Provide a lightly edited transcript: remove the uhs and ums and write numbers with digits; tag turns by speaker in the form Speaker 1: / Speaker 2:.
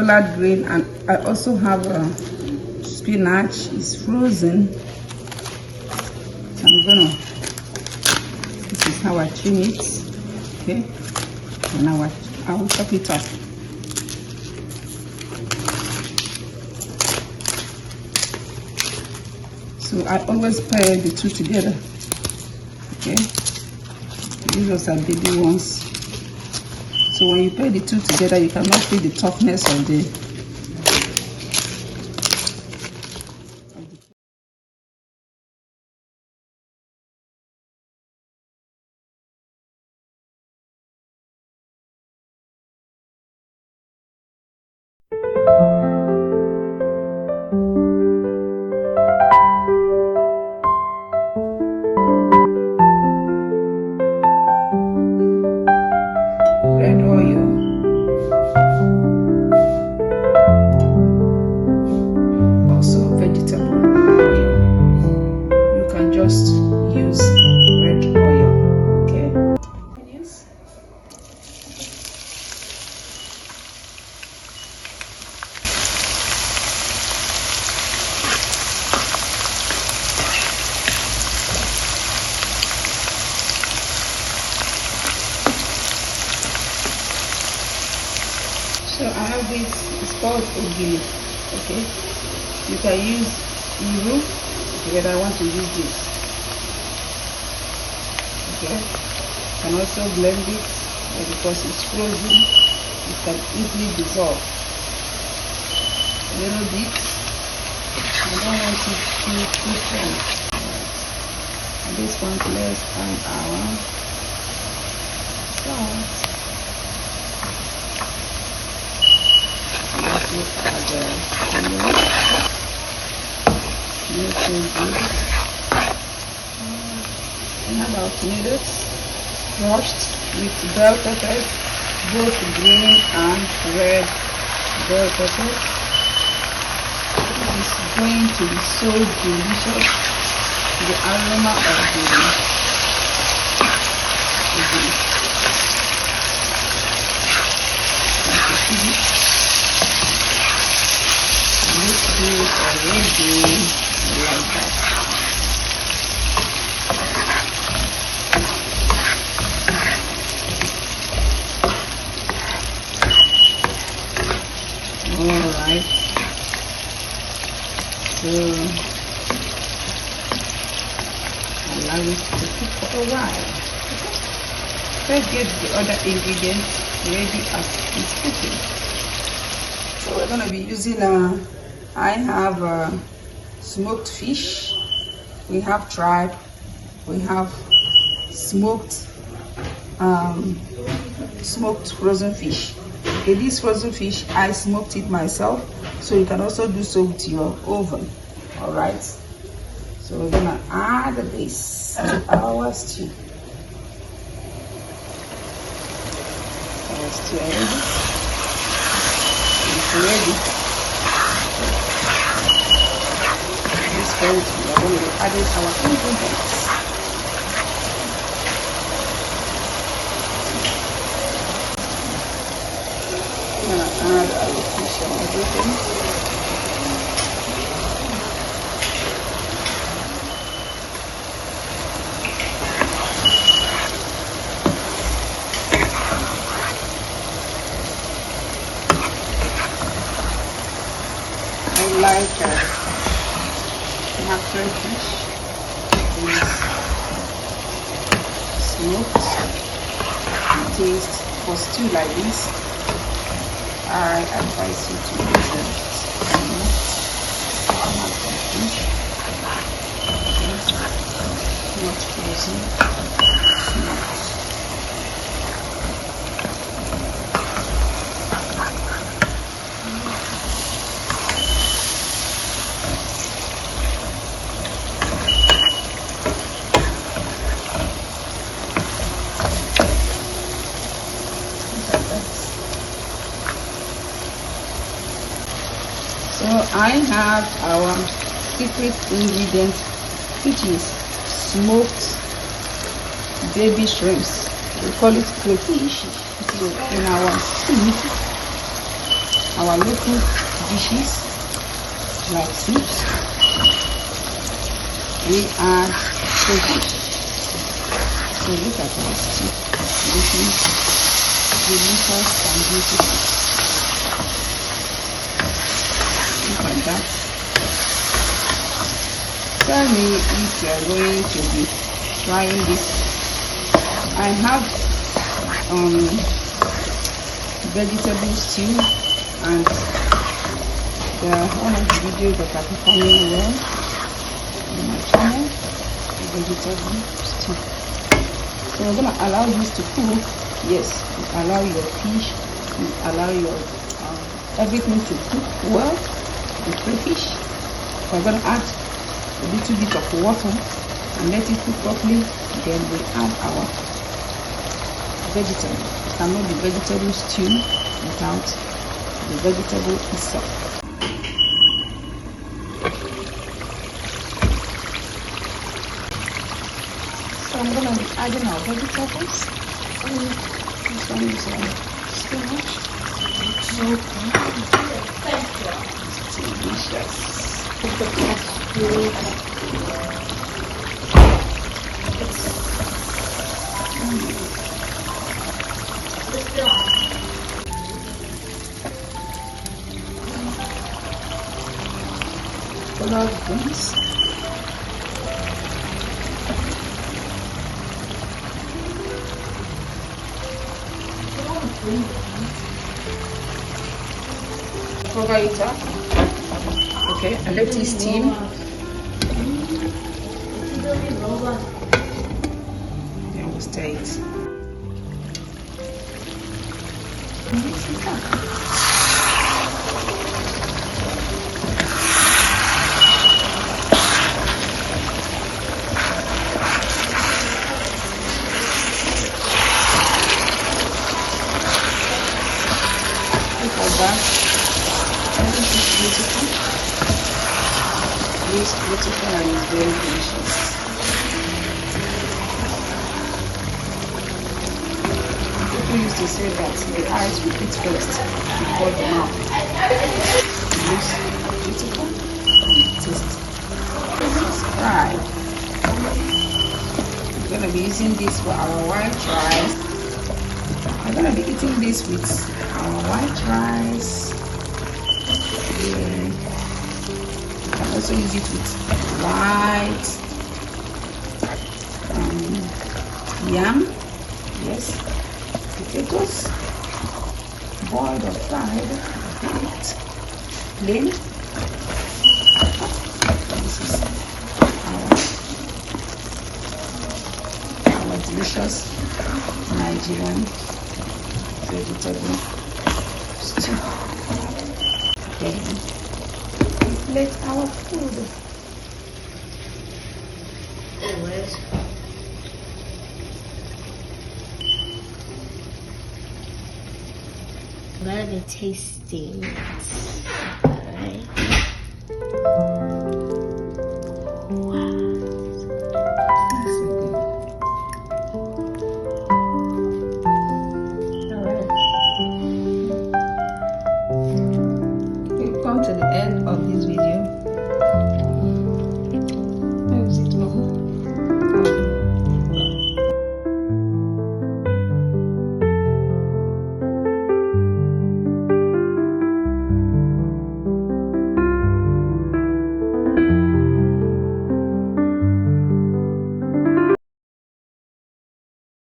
Speaker 1: collard green, and I also have spinach. It's frozen. So I'm gonna, this is how I trim it, okay? And now I will chop it up. So I always pair the two together, okay? These are baby ones. So when you pair the two together, you cannot feel the toughness of the red oil, also vegetable oil. You can just use red oil, okay? Yes. So I have this, it's called Ogili, okay? You can use Iru, but I want to use this, okay? You can also blend it, because it's frozen, it can easily dissolve. A little bit, I don't want it too strong. At this point, let's add our salt. Let's look at the onion. And about tomatoes, crushed with bell peppers, both green and red bell peppers. It's going to be so delicious. The aroma of this is already like that. Alright. So allow it to cook for a while. Let's get the other ingredients ready as it's cooking. So we're going to be using I have smoked fish, we have tripe, we have smoked frozen fish. Okay, this frozen fish, I smoked it myself, so you can also do so with your oven. All right, so we're gonna add this to our stew. Our stew is ready. We are going to be adding our ingredients. I'm going to add our fish and everything. I like mackerel fish is smoked. It tastes for stew like this. I advise you to use the mackerel fish. Not frozen. Smoked. So I have our secret ingredient, which is smoked baby shrimps. We call it crayfish in our stew. our local dishes like soups, we add crayfish. So look at our stew, looking delicious and beautiful. Look at that. Tell me if you are going to be trying this. I have vegetable stew, and one of the videos that are performing well on my channel, vegetable stew. So we're gonna allow this to cook. Yes, you allow your fish, you allow your everything to cook well. The crayfish, we're gonna add a little bit of water and let it cook properly. Then we add our vegetable. It cannot be vegetable stew without the vegetable itself. So I'm gonna be adding our vegetables. This one is spinach. So delicious. Collard greens. Cover it up. Okay, and let it steam. Then we'll stir it. It's beautiful and it's very delicious. People used to say that the eyes will eat first before the mouth. It looks beautiful and it tastes. It's fried. We're going to be using this for our white rice. We're going to be eating this with our white rice. Yeah. Also use it with white yam, yes, potatoes, boiled or fried, baked, plain. This is our delicious Nigerian vegetable stew. Let our food.
Speaker 2: I'm gonna be tasting it. Alright.